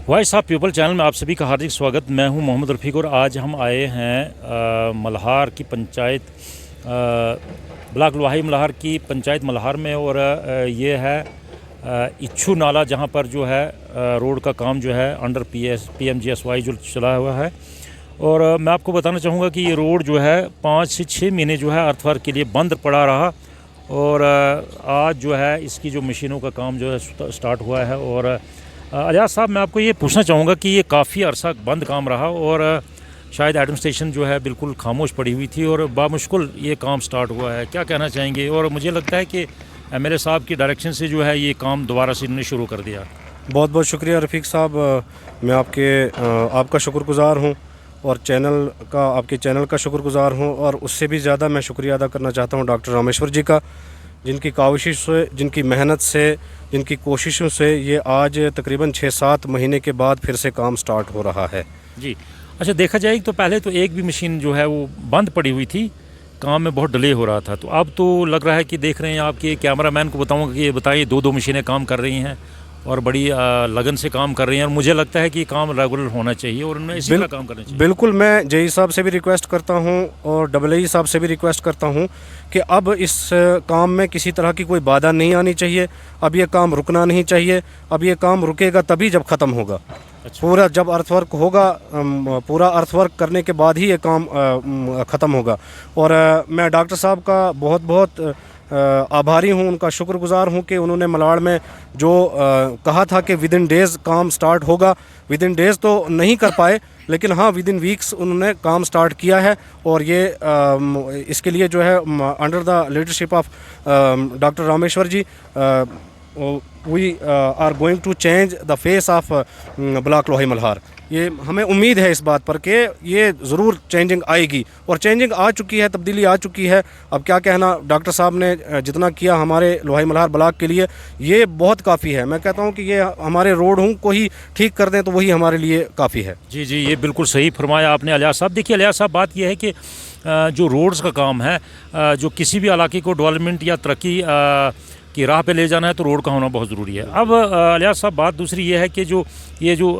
Voice of people channel में आप सभी का हार्दिक स्वागत। मैं हूं मोहम्मद रफ़ीक और आज हम आए हैं मल्हार की पंचायत ब्लॉक लोहाई मल्हार की पंचायत मल्हार में। और ये है इच्छू नाला, जहां पर जो है रोड का काम जो है अंडर PMGSY जो चला हुआ है। और मैं आपको बताना चाहूँगा कि ये रोड जो है 5 से 6 महीने जो है अर्थवर्क के लिए बंद पड़ा रहा। और आज जो है इसकी जो मशीनों का काम जो है स्टार्ट हुआ है। और अलियास साहब, मैं आपको ये पूछना चाहूँगा कि ये काफ़ी अरसा बंद काम रहा और शायद एडमिनिस्ट्रेशन जो है बिल्कुल खामोश पड़ी हुई थी और बामुश्किल ये काम स्टार्ट हुआ है, क्या कहना चाहेंगे? और मुझे लगता है कि MLA साहब की डायरेक्शन से जो है ये काम दोबारा से इन्होंने शुरू कर दिया। बहुत बहुत शुक्रिया रफ़ीक साहब। मैं आपका शुक्रगुज़ार हूँ और आपके चैनल का शुक्रगुज़ार हूँ। और उससे भी ज़्यादा मैं शुक्रिया अदा करना चाहता हूँ डॉक्टर रामेश्वर जी का, जिनकी काविश से, जिनकी मेहनत से, जिनकी कोशिशों से ये आज तकरीबन 6-7 महीने के बाद फिर से काम स्टार्ट हो रहा है। जी, अच्छा, देखा जाए तो पहले तो एक भी मशीन जो है वो बंद पड़ी हुई थी, काम में बहुत डिले हो रहा था। तो अब तो लग रहा है कि देख रहे हैं आपके कैमरामैन को बताऊंगा कि ये बताइए 2-2 मशीनें काम कर रही हैं और बड़ी लगन से काम कर रही हैं। और मुझे लगता है कि काम रेगुलर होना चाहिए और उन्हें इसी तरह काम करना चाहिए। बिल्कुल, मैं JE साहब से भी रिक्वेस्ट करता हूं और EE साहब से भी रिक्वेस्ट करता हूं कि अब इस काम में किसी तरह की कोई बाधा नहीं आनी चाहिए। अब ये काम रुकना नहीं चाहिए। अब ये काम रुकेगा तभी जब ख़त्म होगा। अच्छा। पूरा जब अर्थवर्क होगा, पूरा अर्थवर्क करने के बाद ही ये काम ख़त्म होगा। और मैं डॉक्टर साहब का बहुत बहुत आभारी हूँ, उनका शुक्रगुज़ार हूँ कि उन्होंने मलाड़ में जो कहा था कि विद इन डेज़ काम स्टार्ट होगा। विद इन डेज़ तो नहीं कर पाए, लेकिन हाँ विद इन वीक्स उन्होंने काम स्टार्ट किया है। और ये इसके लिए जो है under the leadership of doctor Rameshwar ji we are going to change the face of block Lohai Malhar. ये हमें उम्मीद है इस बात पर कि ये ज़रूर चेंजिंग आएगी और चेंजिंग आ चुकी है, तब्दीली आ चुकी है। अब क्या कहना, डॉक्टर साहब ने जितना किया हमारे लोहाई मल्हार ब्लॉक के लिए ये बहुत काफ़ी है। मैं कहता हूँ कि ये हमारे रोडों को ही ठीक कर दें तो वही हमारे लिए काफ़ी है। जी जी, ये बिल्कुल सही फरमाया आपने अलियास साहब। देखिए अलियास साहब, बात यह है कि जो रोड्स का काम है, जो किसी भी इलाके को डेवलपमेंट या तरक्की की राह पे ले जाना है तो रोड का होना बहुत ज़रूरी है। अब अलियास साहब, बात दूसरी ये है कि ये जो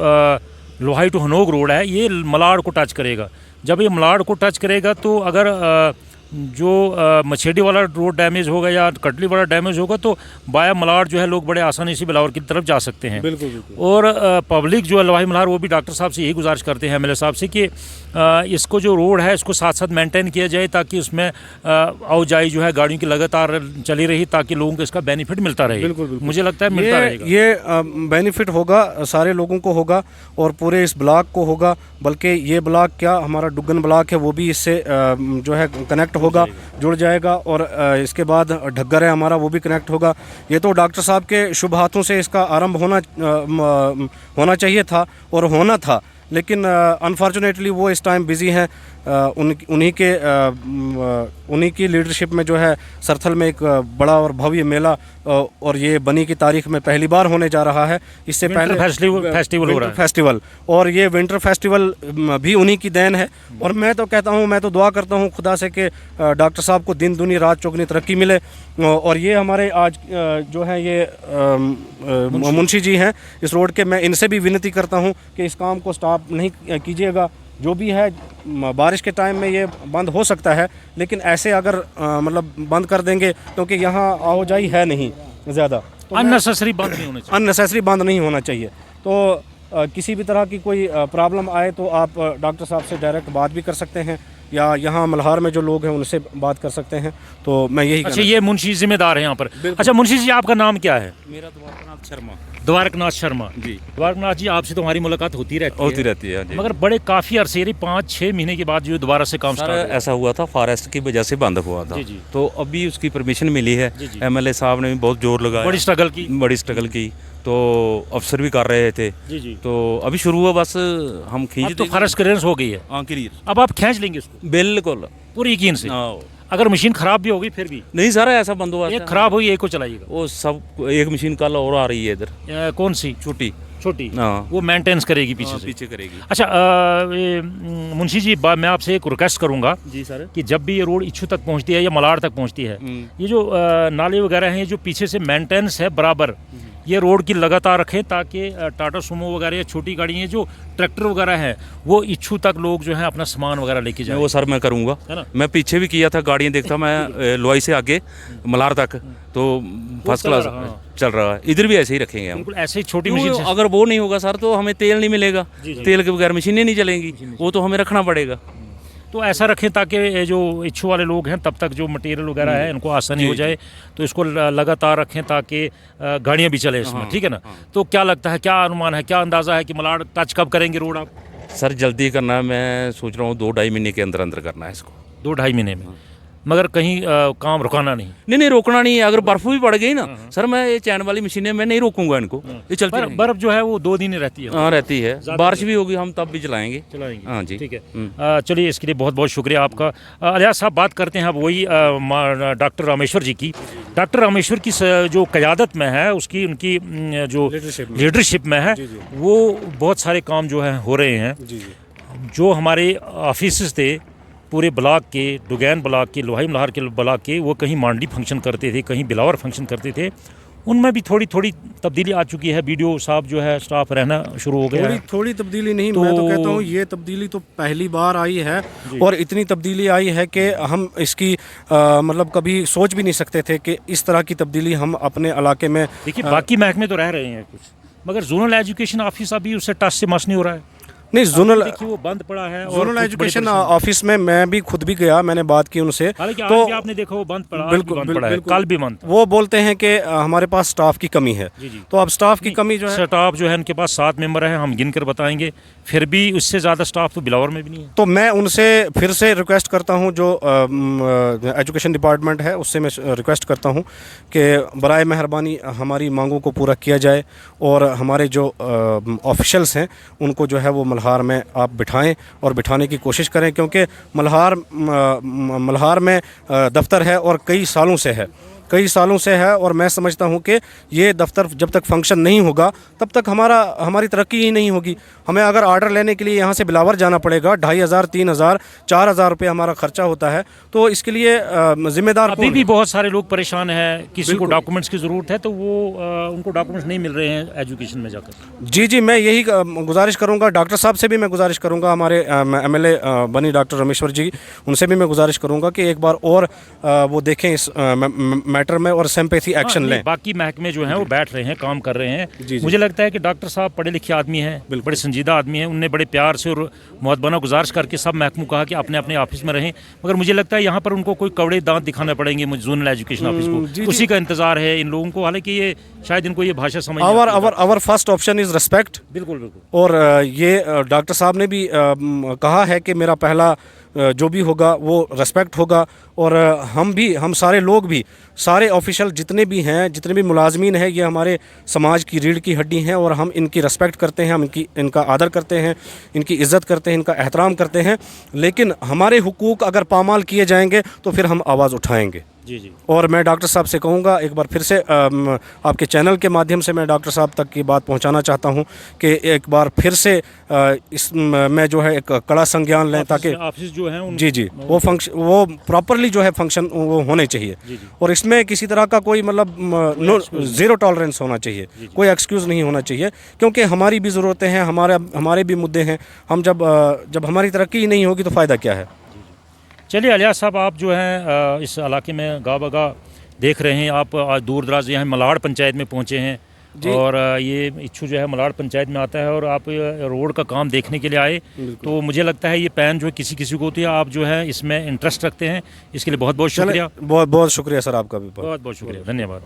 लोहाई टू हनोग रोड है, ये मलाड़ को टच करेगा। जब ये मलाड़ को टच करेगा तो अगर जो मछेडी वाला रोड डैमेज होगा या कटली वाला डैमेज होगा तो बाया मलाड़ जो है लोग बड़े आसानी से बिलावर की तरफ जा सकते हैं। बिल्कुल बिल्कुल। और पब्लिक जो है लोहाई मल्हार, वो भी डॉक्टर साहब से यही गुजारिश करते हैं MLA साहब से कि इसको जो रोड है इसको साथ साथ मेंटेन किया जाए ताकि उसमें आवाजाही जो है गाड़ियों की लगातार चली रही, ताकि लोगों को इसका बेनिफिट मिलता रहे। बिल्कुल बिल्कुल। मुझे लगता है मिलता रहेगा। ये बेनिफिट होगा, सारे लोगों को होगा और पूरे इस ब्लॉक को होगा। बल्कि ये ब्लॉक क्या, हमारा डुग्गन ब्लॉक है, वो भी इससे जो है कनेक्ट होगा, जुड़ जाएगा। और इसके बाद ढग्गर है हमारा, वो भी कनेक्ट होगा। ये तो डॉक्टर साहब के शुभ हाथों से इसका आरंभ होना चाहिए था और होना था, लेकिन अनफॉर्चुनेटली वो इस टाइम बिज़ी हैं। उन्हीं की लीडरशिप में जो है सरथल में एक बड़ा और भव्य मेला और ये बनी की तारीख में पहली बार होने जा रहा है। इससे पहले फेस्टिवल हो रहा है, फेस्टिवल, और ये विंटर फेस्टिवल भी उन्हीं की देन है। और मैं तो कहता हूँ, मैं तो दुआ करता हूँ खुदा से कि डॉक्टर साहब को दिन दुनी रात चौगनी तरक्की मिले। और ये हमारे आज जो है ये मुंशी जी हैं इस रोड के, मैं इनसे भी विनती करता हूँ कि इस काम को स्टॉप नहीं कीजिएगा। जो भी है, बारिश के टाइम में ये बंद हो सकता है, लेकिन ऐसे अगर मतलब बंद कर देंगे, क्योंकि यहाँ आवाजाही है नहीं ज़्यादा, तो अननेसेसरी बंद नहीं होना चाहिए। अननेसेसरी बंद नहीं होना चाहिए। तो किसी भी तरह की कोई प्रॉब्लम आए तो आप डॉक्टर साहब से डायरेक्ट बात भी कर सकते हैं या यहाँ मल्हार में जो लोग हैं उनसे बात कर सकते हैं। तो मैं यही अच्छा, ये मुंशी जिम्मेदार है यहाँ पर। अच्छा मुंशी जी, आपका नाम क्या है? मेरा द्वारकनाथ शर्मा। द्वारकनाथ शर्मा जी। द्वारकनाथ जी, आपसे तो हमारी मुलाकात होती रहती है जी। मगर बड़े काफ़ी अरसे 5-6 महीने के बाद जो दोबारा से काम स्टार्ट ऐसा हुआ था, फॉरेस्ट की वजह से बंद हुआ था। जी। तो अभी उसकी परमिशन मिली है। जी। MLA साहब ने भी बहुत जोर लगाया, बड़ी स्ट्रगल की। तो अफसर भी कर रहे थे। जी। तो अभी शुरू हुआ, बस हम खींच तो फॉरेस्ट क्लियरेंस हो गई है, अब आप खींच लेंगे इसको बिल्कुल पूरी यकीन से। अगर मशीन खराब भी होगी फिर भी नहीं सर, ऐसा बंद हुआ। एक खराब हुई, एक को चलाइएगा। वो सब एक मशीन कल और आ रही है इधर। कौन सी? छोटी, वो मेंटेनेंस करेगी पीछे करेगी। अच्छा मुंशी जी, मैं आपसे एक रिक्वेस्ट करूंगा जी सर, कि जब भी ये रोड इच्छू तक पहुंचती है या मलाड़ तक पहुंचती है, ये जो नाले वगैरह हैं, जो पीछे से मेंटेनेंस है बराबर, ये रोड की लगातार रखें ताकि टाटा सुमो वगैरह या छोटी गाड़ियाँ जो ट्रैक्टर वगैरह हैं वो इच्छू तक लोग जो है अपना सामान वगैरह लेके जाएं। वो सर मैं करूँगा, है ना? मैं पीछे भी किया था, गाड़ियाँ देखता मैं लोई से आगे मल्हार तक, तो फर्स्ट क्लास चल रहा है। इधर भी ऐसे ही रखेंगे हम। बिल्कुल ऐसे ही छोटी क्यों, मशीन से। अगर वो नहीं होगा सर तो हमें तेल नहीं मिलेगा, तेल के बगैर मशीनें नहीं चलेंगी, वो तो हमें रखना पड़ेगा। तो ऐसा रखें ताकि ये जो इच्छू वाले लोग हैं तब तक जो मटेरियल वगैरह है इनको आसानी हो जाए, तो इसको लगातार रखें ताकि गाड़ियाँ भी चले इसमें, ठीक है ना? तो क्या लगता है, क्या अनुमान है, क्या अंदाज़ा है कि मलाड़ टच कब करेंगे रोड आप? सर जल्दी करना है, मैं सोच रहा हूँ 2-2.5 महीने के अंदर अंदर करना है इसको। 2-2.5 महीने में, मगर कहीं काम रुकाना नहीं। नहीं रोकना नहीं है। अगर बर्फ भी पड़ गई ना सर, मैं ये चैन वाली मशीनें मैं नहीं रोकूंगा इनको, ये चलती रहेंगी। बर्फ जो है वो 2 दिन ही रहती है। हाँ रहती है, बारिश भी होगी हम तब भी चलाएंगे। हाँ जी, ठीक है। चलिए इसके लिए बहुत बहुत शुक्रिया आपका। अलियास साहब, बात करते हैं अब वही डॉक्टर रामेश्वर जी की। डॉक्टर रामेश्वर की जो क़यादत में है, उसकी उनकी जो लीडरशिप में है, वो बहुत सारे काम जो है हो रहे हैं। जो हमारे ऑफिस थे पूरे ब्लॉक के, डुगैन ब्लॉक के, लोहाई मल्हार के ब्लॉक के, वो कहीं मांडी फंक्शन करते थे, कहीं बिलावर फंक्शन करते थे, उनमें भी थोड़ी थोड़ी तब्दीली आ चुकी है। बीडीओ साहब जो है स्टाफ रहना शुरू हो गया है। थोड़ी तब्दीली नहीं, मैं तो कहता हूँ ये तब्दीली तो पहली बार आई है, और इतनी तब्दीली आई है कि हम इसकी मतलब कभी सोच भी नहीं सकते थे कि इस तरह की तब्दीली हम अपने इलाके में। देखिए बाकी महकमे तो रह रहे हैं कुछ, मगर जोनल एजुकेशन ऑफिस अभी उससे टच से मस नहीं हो रहा है। नहीं, जोनल देखिए वो बंद पड़ा है। जोनल एजुकेशन ऑफिस में मैं भी खुद भी गया, मैंने बात की उनसे, तो आपने देखा वो बंद पड़ा, बिल्कुल बंद पड़ा है, कल भी बंद। वो बोलते हैं कि हमारे पास स्टाफ की कमी है। तो अब स्टाफ की कमी जो है, स्टाफ जो है उनके पास 7 मेंबर हैं, हम गिनकर बताएंगे, फिर भी उससे ज़्यादा स्टाफ तो बिलावर में भी नहीं है। तो मैं उनसे फिर से रिक्वेस्ट करता हूं, जो एजुकेशन डिपार्टमेंट है उससे मैं रिक्वेस्ट करता हूं कि बराए मेहरबानी हमारी मांगों को पूरा किया जाए, और हमारे जो ऑफिशल्स हैं उनको जो है वो मल्हार में आप बिठाएं और बिठाने की कोशिश करें, क्योंकि मल्हार में दफ्तर है और कई सालों से है, और मैं समझता हूं कि ये दफ्तर जब तक फंक्शन नहीं होगा तब तक हमारी तरक्की ही नहीं होगी। हमें अगर ऑर्डर लेने के लिए यहाँ से बिलावर जाना पड़ेगा, 2500, 3000, 4000 रुपये हमारा खर्चा होता है, तो इसके लिए जिम्मेदार अभी भी बहुत सारे लोग परेशान हैं। किसी को डॉक्यूमेंट्स की ज़रूरत है तो वो उनको डॉक्यूमेंट्स नहीं मिल रहे हैं एजुकेशन में जाकर। जी, मैं यही गुजारिश करूँगा, डॉक्टर साहब से भी मैं गुजारिश करूँगा, हमारे MLA बनी डॉक्टर रामेश्वर जी, उनसे भी मैं गुजारिश करूँगा कि एक बार और वो देखें इस मैटर में और सिंपैथी एक्शन लें। बाकी महकमे जो हैं वो बैठ रहे हैं, काम कर रहे हैं। मुझे लगता है कि डॉक्टर साहब पढ़े लिखे आदमी हैं, बड़े संजीदा आदमी हैं, उनने बड़े प्यार से और मुअद्दबना गुजारिश करके सब महकमों कहा कि अपने अपने ऑफिस में रहें, मगर मुझे लगता है यहाँ पर उनको कोई कवड़े दांत दिखाने पड़ेंगे जोनल एजुकेशन ऑफिस को, उसी का इंतजार है इन लोगों को। हालांकि ये शायद इनको ये भाषा समझ our first option is respect. बिल्कुल। और ये डॉक्टर साहब ने भी कहा है कि मेरा पहला जो भी होगा वो रेस्पेक्ट होगा, और हम सारे लोग भी, सारे ऑफिशियल जितने भी हैं, जितने भी मुलाजमीन हैं, ये हमारे समाज की रीढ़ की हड्डी हैं, और हम इनकी रेस्पेक्ट करते हैं, हम इनका आदर करते हैं, इनकी इज़्ज़त करते हैं, इनका एहतराम करते हैं। लेकिन हमारे हुकूक अगर पामाल किए जाएंगे तो फिर हम आवाज़ उठाएंगे। जी। और मैं डॉक्टर साहब से कहूँगा, एक बार फिर से आपके चैनल के माध्यम से मैं डॉक्टर साहब तक की बात पहुँचाना चाहता हूँ कि एक बार फिर से इसमें जो है एक कड़ा संज्ञान लें, ताकि ऑफिस जो है जी वो फंक्शन, वो प्रॉपरली जो है फंक्शन वो होने चाहिए, और इसमें किसी तरह का कोई मतलब ज़ीरो टॉलरेंस होना चाहिए, कोई एक्सक्यूज़ नहीं होना चाहिए, क्योंकि हमारी भी ज़रूरतें हैं, हमारे भी मुद्दे हैं। हम जब हमारी तरक्की ही नहीं होगी तो फ़ायदा क्या है। चलिए अलियास साहब, आप जो हैं इस इलाके में गा बगा देख रहे हैं, आप दूर दराज यहाँ मल्हार पंचायत में पहुँचे हैं, और ये इच्छू जो है मल्हार पंचायत में आता है, और आप रोड का काम देखने के लिए आए, तो मुझे लगता है ये पैन जो है किसी किसी को होती है, आप जो है इसमें इंटरेस्ट रखते हैं, इसके लिए बहुत बहुत शुक्रिया। बहुत बहुत शुक्रिया सर, आपका भी बहुत बहुत शुक्रिया, धन्यवाद।